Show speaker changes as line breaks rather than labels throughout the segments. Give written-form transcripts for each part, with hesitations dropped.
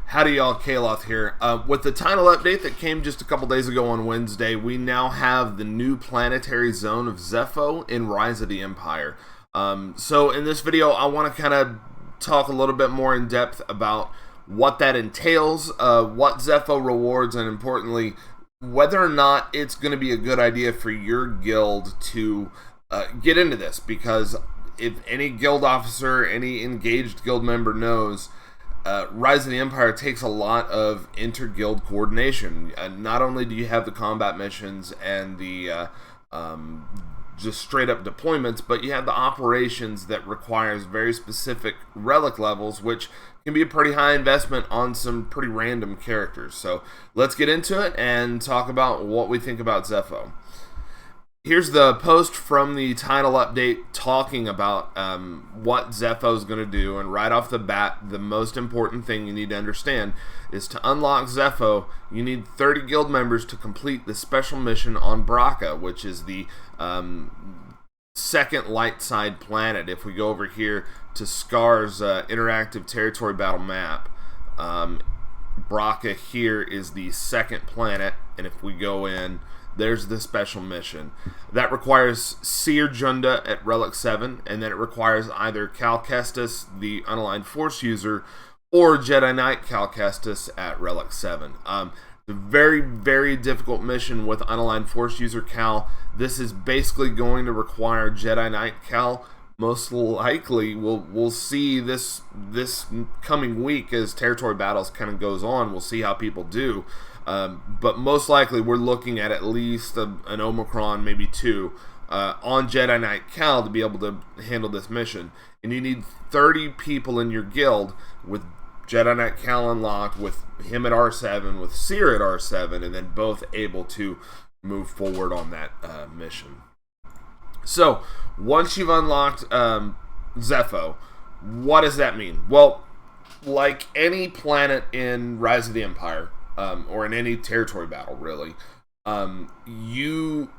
Howdy y'all, Kaloth here. With the title update that came just a couple days ago on Wednesday, we now have the new planetary zone of Zeffo in Rise of the Empire. So in this video, I want to kind of talk a little bit more in depth about what that entails, what Zeffo rewards, and importantly, whether or not it's going to be a good idea for your guild to get into this. Because if any guild officer, any engaged guild member knows, Rise of the Empire takes a lot of inter-guild coordination. Not only do you have the combat missions and the just straight-up deployments, but you have the operations that requires very specific relic levels, which can be a pretty high investment on some pretty random characters. So let's get into it and talk about what we think about Zeffo. Here's the post from the title update talking about what Zeffo is going to do, and right off the bat, the most important thing you need to understand is to unlock Zeffo, you need 30 guild members to complete the special mission on Bracca, which is the second light side planet. If we go over here to Scar's interactive territory battle map, Bracca here is the second planet, and if we go in, there's the special mission. That requires Cere Junda at Relic 7, and then it requires either Cal Kestis, the unaligned force user, or Jedi Knight Cal Kestis at Relic 7. The very, very difficult mission with unaligned force user Cal. This is basically going to require Jedi Knight Cal. Most likely, we'll see this coming week as territory battles kind of goes on. We'll see how people do. But most likely we're looking at least an Omicron, maybe two, on Jedi Knight Cal to be able to handle this mission. And you need 30 people in your guild with Jedi Knight Cal unlocked, with him at R7, with Cere at R7, and then both able to move forward on that mission. So, once you've unlocked Zeffo, what does that mean? Well, like any planet in Rise of the Empire, or in any territory battle, really, you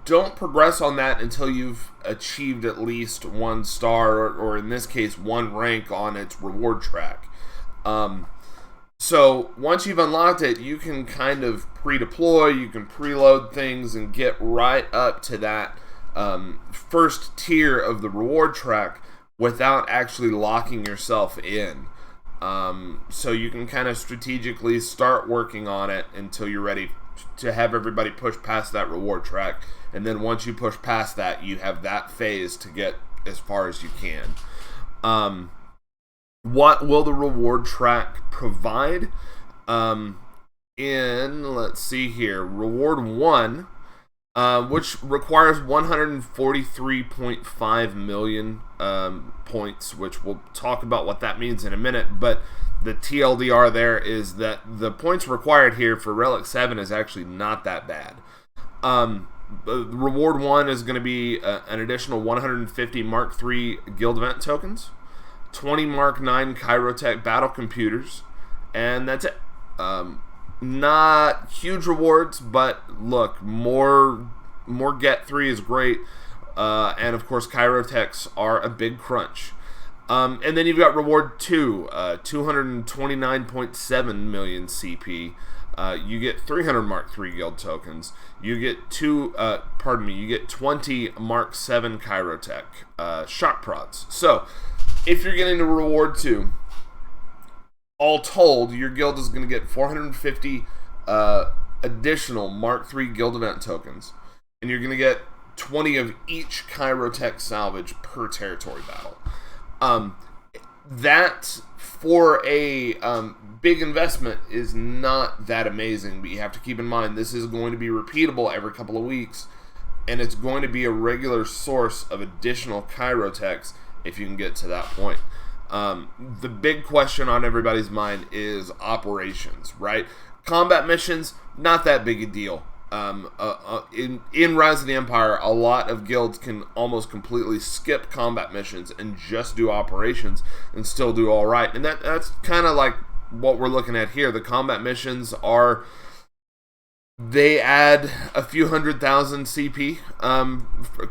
don't progress on that until you've achieved at least 1 star, or in this case, 1 rank on its reward track. So once you've unlocked it, you can kind of pre-deploy, you can preload things, and get right up to that first tier of the reward track without actually locking yourself in. So you can kind of strategically start working on it until you're ready to have everybody push past that reward track. And then once you push past that, you have that phase to get as far as you can. What will the reward track provide? Let's see here, Reward 1, which requires 143.5 million points, which we'll talk about what that means in a minute, but the TLDR there is that the points required here for Relic 7 is actually not that bad. Reward 1 is going to be an additional 150 Mark III Guild Event tokens, 20 Mark 9 Chirotech battle computers, and that's it. Not huge rewards, but look, more Get 3 is great, and of course Chirotechs are a big crunch. And then you've got Reward 2, 229.7 million CP. You get 300 Mark 3 guild tokens. You get you get 20 Mark 7 Chirotech shock prods. So if you're getting to Reward 2, all told, your guild is going to get 450 additional Mark III guild event tokens, and you're going to get 20 of each Chirotech salvage per territory battle. That, for a big investment, is not that amazing, but you have to keep in mind this is going to be repeatable every couple of weeks, and it's going to be a regular source of additional Chirotechs if you can get to that point. The big question on everybody's mind is operations, right? Combat missions, not that big a deal. In Rise of the Empire, a lot of guilds can almost completely skip combat missions and just do operations and still do all right. And that's kind of like what we're looking at here. The combat missions they add a few 100,000 CP.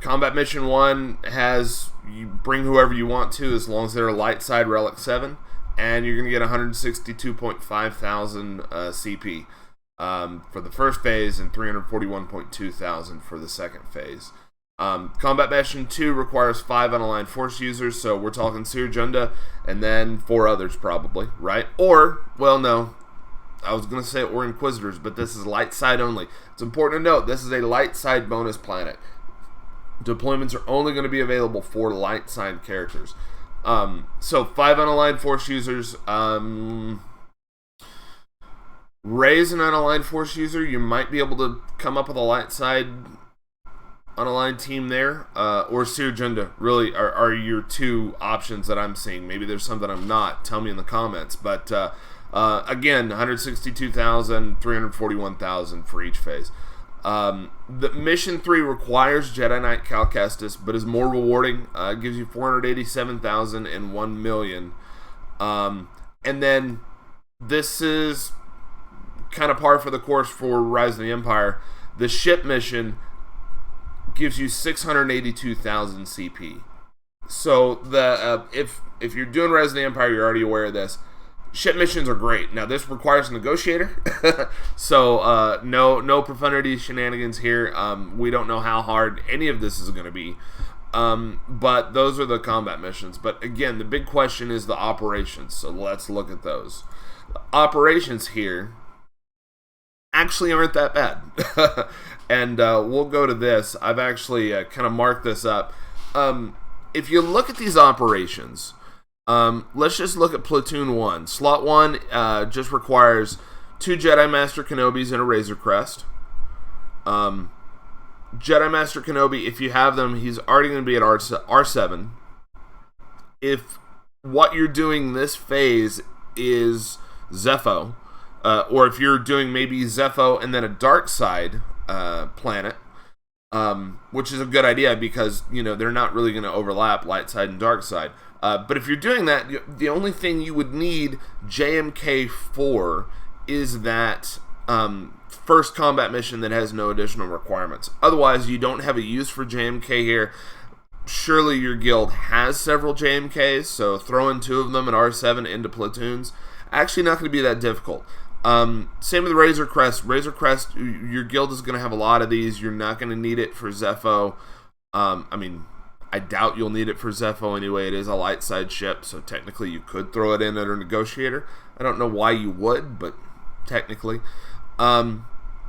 Combat mission 1 has, you bring whoever you want to as long as they're a light side Relic 7. and you're going to get 162.5 thousand CP for the first phase and 341.2 thousand for the second phase. Combat Bastion 2 requires 5 unaligned force users, so we're talking Cere Junda and then 4 others probably, right? Or, well, no, I was going to say or Inquisitors, but this is light side only. It's important to note this is a light side bonus planet. Deployments are only going to be available for light side characters. So 5 unaligned force users. Raise an unaligned force user. You might be able to come up with a light side unaligned team there. Or Cere Junda really are your 2 options that I'm seeing. Maybe there's some that I'm not. Tell me in the comments. But again, 162,000, 341,000 for each phase. The Mission 3 requires Jedi Knight Cal Kestis, but is more rewarding. It gives you 487,000 and 1 million. And then this is kind of par for the course for Rise of the Empire. The ship mission gives you 682,000 CP. So the if you're doing Rise of the Empire, you're already aware of this. Ship missions are great. Now this requires a negotiator, so no profundity shenanigans here. We don't know how hard any of this is going to be, but those are the combat missions. But again, the big question is the operations. So let's look at those. The operations here actually aren't that bad, and we'll go to this. I've actually kind of marked this up. If you look at these operations. Let's just look at Platoon 1. Slot 1 just requires 2 Jedi Master Kenobis and a Razor Crest. Jedi Master Kenobi, if you have them, he's already going to be at R7. If what you're doing this phase is Zeffo, or if you're doing maybe Zeffo and then a dark side planet, which is a good idea because, you know, they're not really going to overlap, light side and dark side. But if you're doing that, the only thing you would need JMK for is that first combat mission that has no additional requirements. Otherwise, you don't have a use for JMK here. Surely your guild has several JMKs, so throwing 2 of them at R7 into platoons, actually not going to be that difficult. Same with the Razor Crest. Razor Crest, your guild is going to have a lot of these. You're not going to need it for Zeffo. I doubt you'll need it for Zeffo anyway. It is a light side ship, so technically you could throw it in under Negotiator. I don't know why you would, but technically. And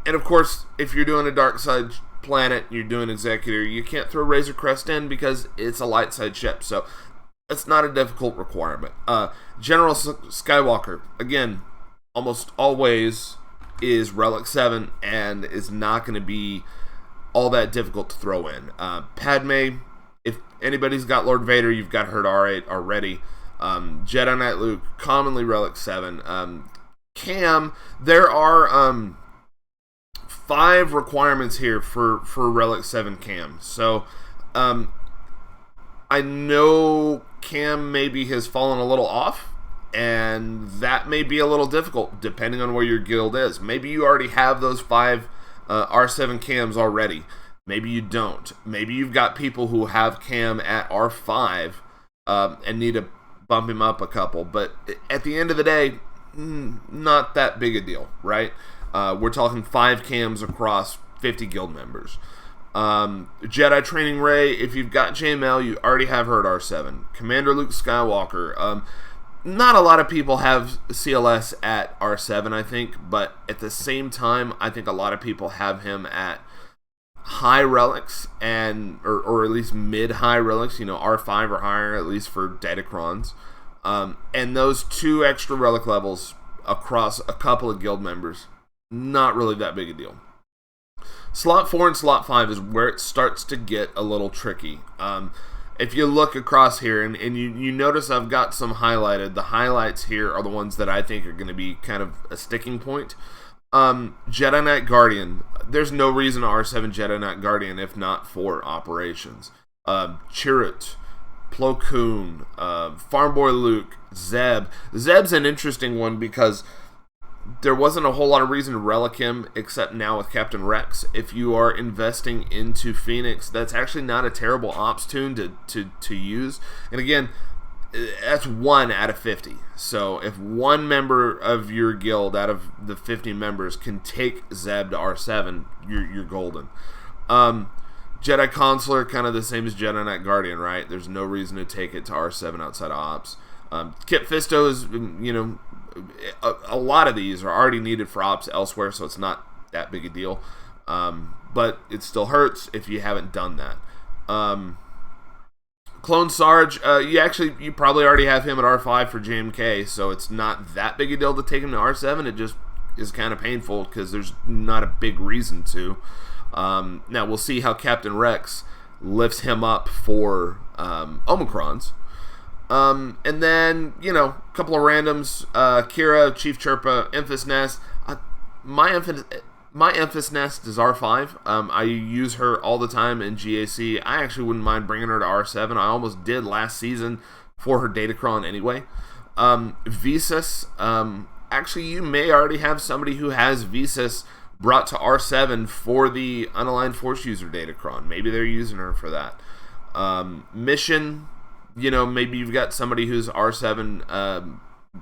of course, if you're doing a dark side planet, you're doing Executor, you can't throw Razor Crest in because it's a light side ship, so it's not a difficult requirement. General Skywalker, again, almost always is Relic 7 and is not going to be all that difficult to throw in. Padme, if anybody's got Lord Vader, you've got her at R8 already. Jedi Knight Luke, commonly Relic 7. Cam, there are 5 requirements here for Relic 7 Cam. So, I know Cam maybe has fallen a little off, and that may be a little difficult depending on where your guild is. Maybe you already have those 5 R7 Cams already. Maybe you don't. Maybe you've got people who have Cam at R5 and need to bump him up a couple. But at the end of the day, not that big a deal, right? We're talking 5 Cams across 50 guild members. Jedi Training Ray, if you've got JML, you already have her at R7. Commander Luke Skywalker, not a lot of people have CLS at R7, I think, but at the same time, I think a lot of people have him at high relics and or at least mid-high relics, you know, R5 or higher, at least for Datacrons. And those 2 extra relic levels across a couple of guild members, not really that big a deal. Slot 4 and Slot 5 is where it starts to get a little tricky. If you look across here, and you notice I've got some highlighted, the highlights here are the ones that I think are going to be kind of a sticking point. Jedi Knight Guardian, there's no reason to R7 Jedi Knight Guardian if not for operations. Chirrut, Plo Koon, Farm Boy Luke, Zeb. Zeb's an interesting one because there wasn't a whole lot of reason to relic him except now with Captain Rex. If you are investing into Phoenix, that's actually not a terrible ops tune to use. And again, that's 1 out of 50. So if one member of your guild out of the 50 members can take Zeb to R7, you're golden. Jedi Consular, kind of the same as Jedi Knight Guardian, right? There's no reason to take it to R7 outside of Ops. Kit Fisto is, a lot of these are already needed for Ops elsewhere, so it's not that big a deal. But it still hurts if you haven't done that. Clone Sarge, you probably already have him at R5 for JMK, so it's not that big a deal to take him to R7. It just is kind of painful because there's not a big reason to. Now we'll see how Captain Rex lifts him up for Omicrons. And then, a couple of randoms, Kira, Chief Chirpa, Emphas Nest. My Emphas Nest is R5. I use her all the time in GAC. I actually wouldn't mind bringing her to R7. I almost did last season for her Datacron anyway. Visas, actually you may already have somebody who has Visas brought to R7 for the Unaligned Force User Datacron. Maybe they're using her for that. Mission, maybe you've got somebody who's R7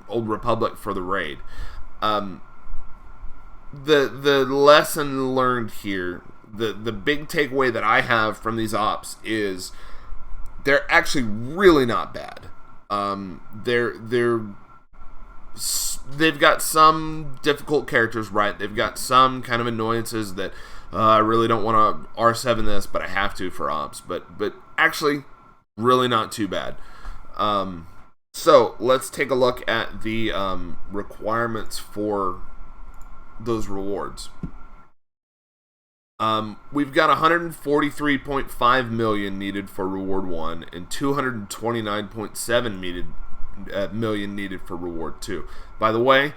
Old Republic for the raid. The lesson learned here, the big takeaway that I have from these ops is they're actually really not bad. They've got some difficult characters, right? They've got some kind of annoyances that I really don't want to R7 this, but I have to for ops. But actually, really not too bad. So let's take a look at the requirements for those rewards. We've got 143.5 million needed for reward 1 and 229.7 million needed for reward 2. By the way,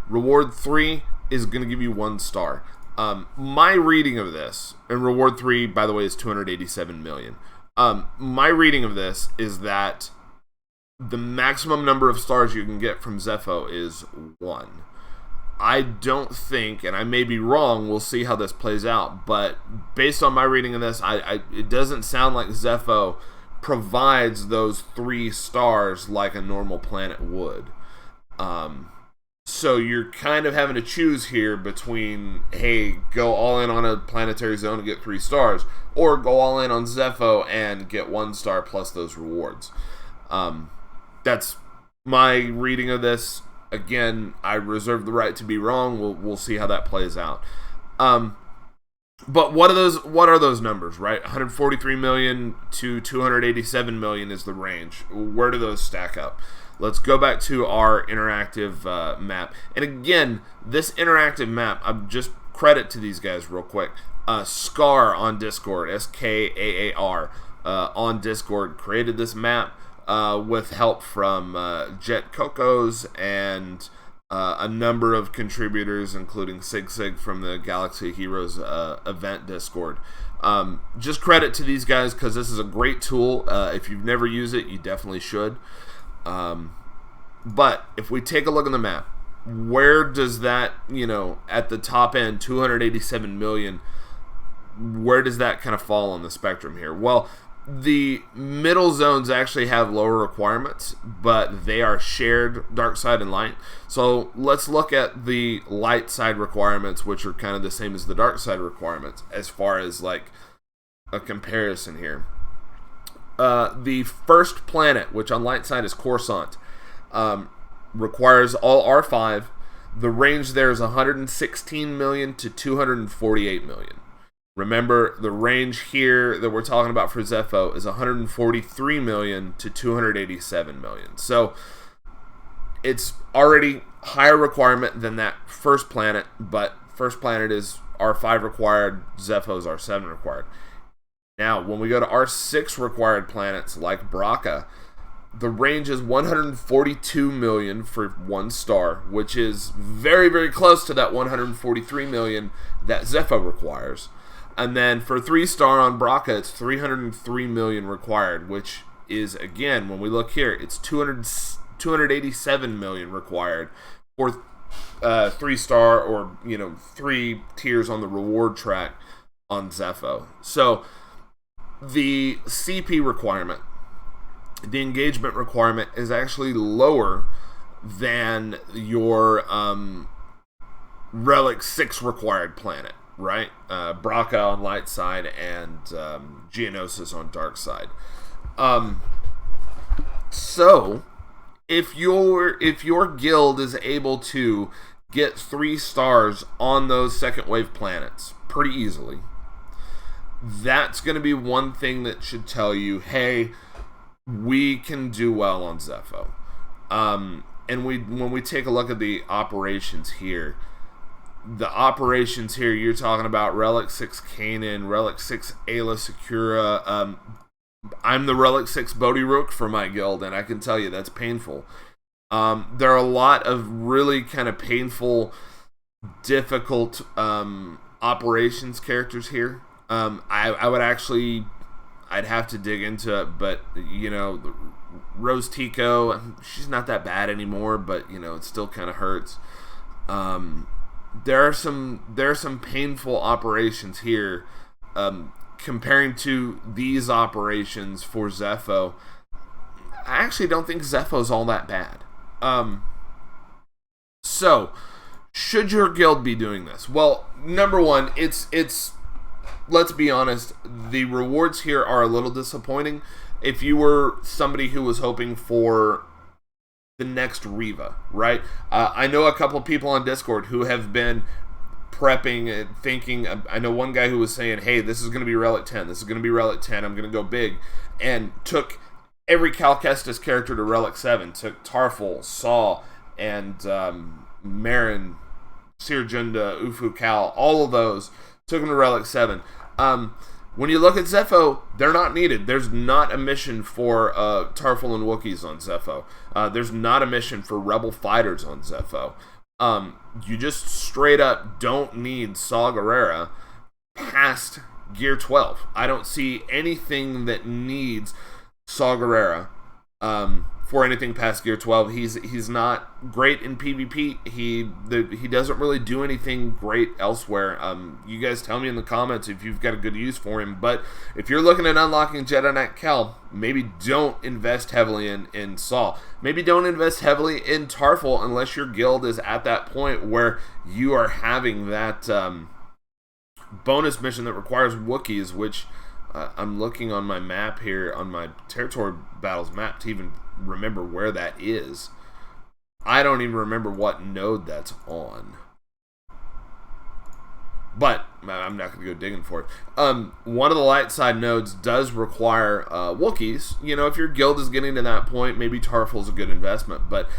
reward 3 is going to give you 1 star. My reading of this, and reward 3, by the way, is 287 million. My reading of this is that the maximum number of stars you can get from Zeffo is 1. I don't think, and I may be wrong, we'll see how this plays out, but based on my reading of this, it doesn't sound like Zeffo provides those 3 stars like a normal planet would. So you're kind of having to choose here between, hey, go all in on a planetary zone and get 3 stars, or go all in on Zeffo and get 1 star plus those rewards. That's my reading of this. Again, I reserve the right to be wrong. We'll see how that plays out. But what are those numbers, right? 143 million to 287 million is the range. Where do those stack up? Let's go back to our interactive map. And again, this interactive map, I'm just credit to these guys real quick. Scar on Discord, SKAAR on Discord, created this map with help from Jet Cocos and a number of contributors, including Sig from the Galaxy Heroes event Discord. Just credit to these guys because this is a great tool. If you've never used it, you definitely should. But if we take a look at the map, where does that, at the top end, 287 million, where does that kind of fall on the spectrum here? Well, the middle zones actually have lower requirements, but they are shared dark side and light. So let's look at the light side requirements, which are kind of the same as the dark side requirements as far as like a comparison here. The first planet, which on light side is Coruscant, requires all R5. The range there is 116 million to 248 million. Remember, the range here that we're talking about for Zeffo is 143 million to 287 million. So it's already higher requirement than that first planet, but first planet is R5 required, Zeffo is R7 required. Now, when we go to R6 required planets like Bracca, the range is 142 million for 1 star, which is very, very close to that 143 million that Zeffo requires. And then for 3 star on Bracca, it's 303 million required, which is, again, when we look here, it's 287 million required for 3 star or, 3 tiers on the reward track on Zeffo. So the CP requirement the engagement requirement is actually lower than your Relic 6 required planet, right? Bracca on light side and Geonosis on dark side. So if your guild is able to get 3 stars on those second wave planets pretty easily, that's going to be one thing that should tell you, hey, we can do well on Zeffo. And when we take a look at the operations here, you're talking about Relic 6 Kanan, Relic 6 Ayla Secura. I'm the Relic 6 Bodhi Rook for my guild, and I can tell you that's painful. There are a lot of really kind of painful, difficult operations characters here. I would actually, I'd have to dig into it, but you know, Rose Tico, she's not that bad anymore, but you know, it still kind of hurts. There are some painful operations here. Comparing to these operations for Zeffo, I actually don't think Zeffo's all that bad. So, should your guild be doing this? Well, number one, it's let's be honest, the rewards here are a little disappointing. If you were somebody who was hoping for the next Riva, right? I know a couple people on Discord who have been prepping and thinking. I know one guy who was saying, hey, this is going to be Relic 10, this is going to be Relic 10, I'm going to go big, and took every Cal Kestis character to Relic 7, took Tarful, Saw, and Marin, Cere Junda, Ufu Cal, all of those, took them to Relic 7. When you look at Zeffo, they're not needed. There's not a mission for Tarful and Wookiees on Zeffo. There's not a mission for Rebel Fighters on Zeffo. You just straight up don't need Saw Gerrera past Gear 12. I don't see anything that needs Saw Gerrera for anything past Gear 12. He's not great in PvP. He doesn't really do anything great elsewhere. You guys tell me in the comments if you've got a good use for him. But if you're looking at unlocking Jedi Knight Cal, maybe don't invest heavily in Saw. Maybe don't invest heavily in Tarful unless your guild is at that point where you are having that bonus mission that requires Wookiees, which I'm looking on my map here, on my Territory Battles map, to even remember where that is. I don't even remember what node that's on. But I'm not going to go digging for it. One of the light side nodes does require Wookiees. You know, if your guild is getting to that point, maybe Tarful's a good investment. But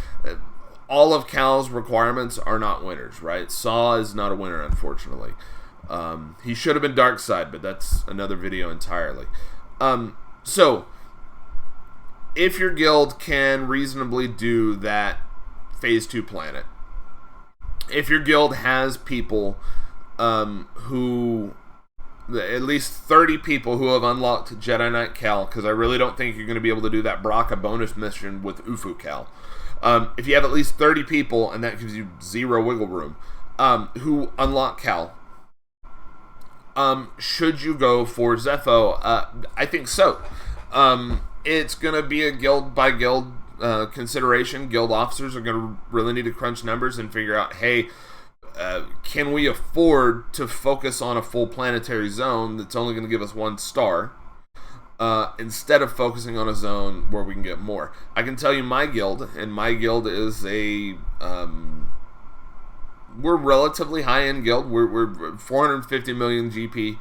all of Cal's requirements are not winners, right? Saw is not a winner, unfortunately. He should have been dark side, but that's another video entirely. So, if your guild can reasonably do that Phase 2 planet, if your guild has people who, at least 30 people who have unlocked Jedi Knight Cal, because I really don't think you're going to be able to do that Bracca bonus mission with Ufu Cal. If you have at least 30 people, and that gives you 0 wiggle room, who unlock Cal, should you go for Zeffo? I think so. It's going to be a guild by guild consideration. Guild officers are going to really need to crunch numbers and figure out, hey, can we afford to focus on a full planetary zone that's only going to give us 1 star instead of focusing on a zone where we can get more? I can tell you my guild, and my guild is a we're relatively high-end guild. We're 450 million GP.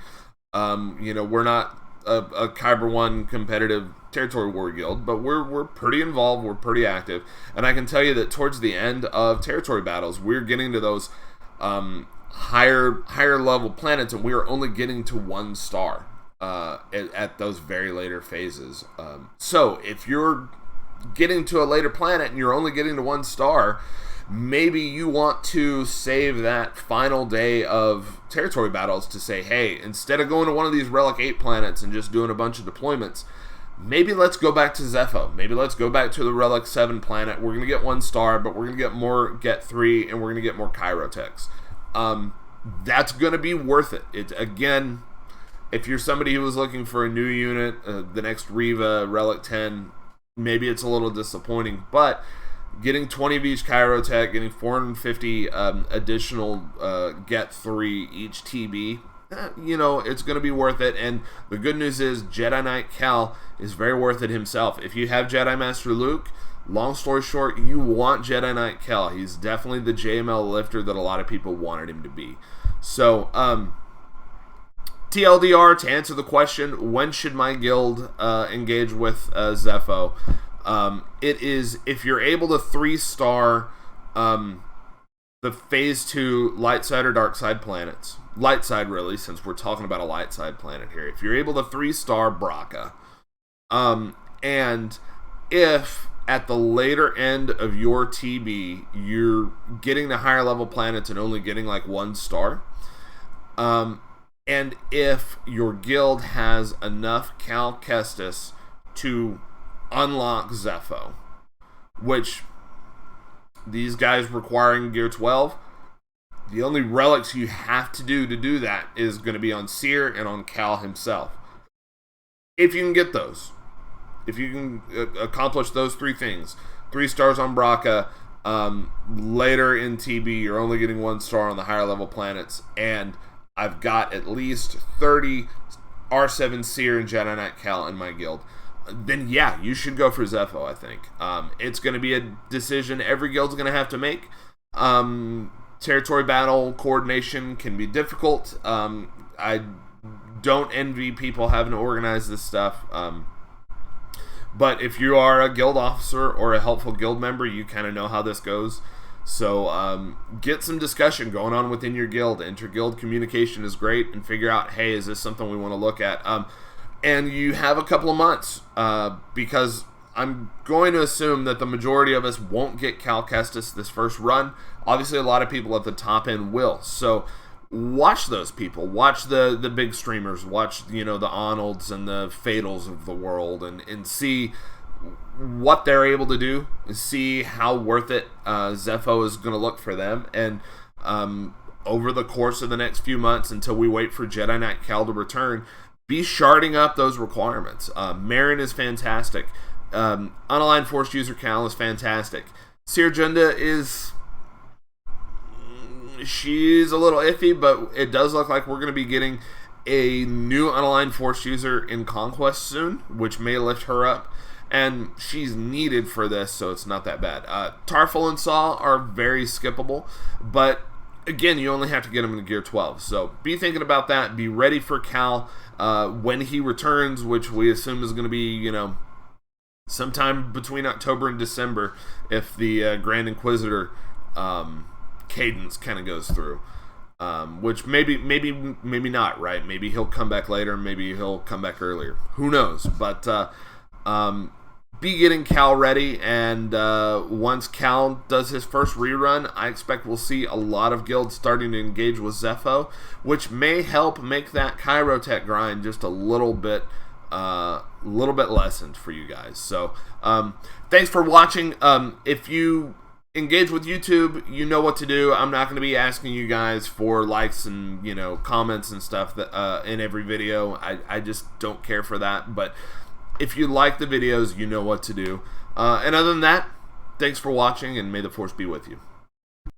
You know, we're not a Kyber 1 competitive territory war guild, but we're pretty involved, we're pretty active, and I can tell you that towards the end of territory battles, we're getting to those higher level planets, and we are only getting to 1 star at those very later phases. So if you're getting to a later planet and you're only getting to 1 star, maybe you want to save that final day of territory battles to say, hey, instead of going to one of these Relic 8 planets and just doing a bunch of deployments, maybe let's go back to Zeffo. Maybe let's go back to the Relic 7 planet. We're going to get 1 star, but we're going to get more Get 3, and we're going to get more Chirotechs. That's going to be worth it. Again, if you're somebody who was looking for a new unit, the next Riva, Relic 10, maybe it's a little disappointing, but getting 20 of each Chirotech, getting 450 additional Get 3 each TB, you know, it's going to be worth it. And the good news is Jedi Knight Cal is very worth it himself. If you have Jedi Master Luke, long story short, you want Jedi Knight Cal. He's definitely the JML lifter that a lot of people wanted him to be. So, TLDR, to answer the question, when should my guild engage with Zeffo? It is, if you're able to 3-star the Phase 2 light side or dark side planets. Light side, really, since we're talking about a light side planet here. If you're able to 3-star Bracca, and if at the later end of your TB, you're getting the higher level planets and only getting like 1 star, and if your guild has enough Cal Kestis to unlock Zeffo, which these guys requiring Gear 12, the only relics you have to do that is going to be on Cere and on Cal himself. If you can get those, if you can accomplish those 3 things, 3 stars on Bracca, later in TB you're only getting 1 star on the higher level planets, and I've got at least 30 R7 Cere and Jedi Knight Cal in my guild, then yeah, you should go for Zeffo, I think. It's going to be a decision every guild's going to have to make. Territory battle coordination can be difficult. I don't envy people having to organize this stuff. But if you are a guild officer or a helpful guild member, you kind of know how this goes. So get some discussion going on within your guild. Inter-guild communication is great, and figure out, hey, is this something we want to look at? And you have a couple of months, because I'm going to assume that the majority of us won't get Cal Kestis this first run. Obviously, a lot of people at the top end will. So watch those people. Watch the big streamers. Watch, you know, the Arnolds and the Fatals of the world, and see what they're able to do, see how worth it Zeffo is going to look for them. And over the course of the next few months, until we wait for Jedi Knight Cal to return, be sharding up those requirements. Marin is fantastic. Unaligned Force User Cal is fantastic. Cere Junda is... she's a little iffy, but it does look like we're going to be getting a new Unaligned Force User in Conquest soon, which may lift her up. And she's needed for this, so it's not that bad. Tarful and Saw are very skippable, but again, you only have to get them in Gear 12. So be thinking about that. Be ready for Cal when he returns, which we assume is going to be, you know, sometime between October and December, if the Grand Inquisitor cadence kind of goes through. Which maybe not, right? Maybe he'll come back later, maybe he'll come back earlier. Who knows? But be getting Cal ready, and once Cal does his first rerun, I expect we'll see a lot of guilds starting to engage with Zeffo, which may help make that Chirotech grind just a little bit lessened for you guys. So thanks for watching. If you engage with YouTube, you know what to do. I'm not going to be asking you guys for likes and, you know, comments and stuff that in every video. I just don't care for that. But if you like the videos, you know what to do. And other than that, thanks for watching, and may the Force be with you.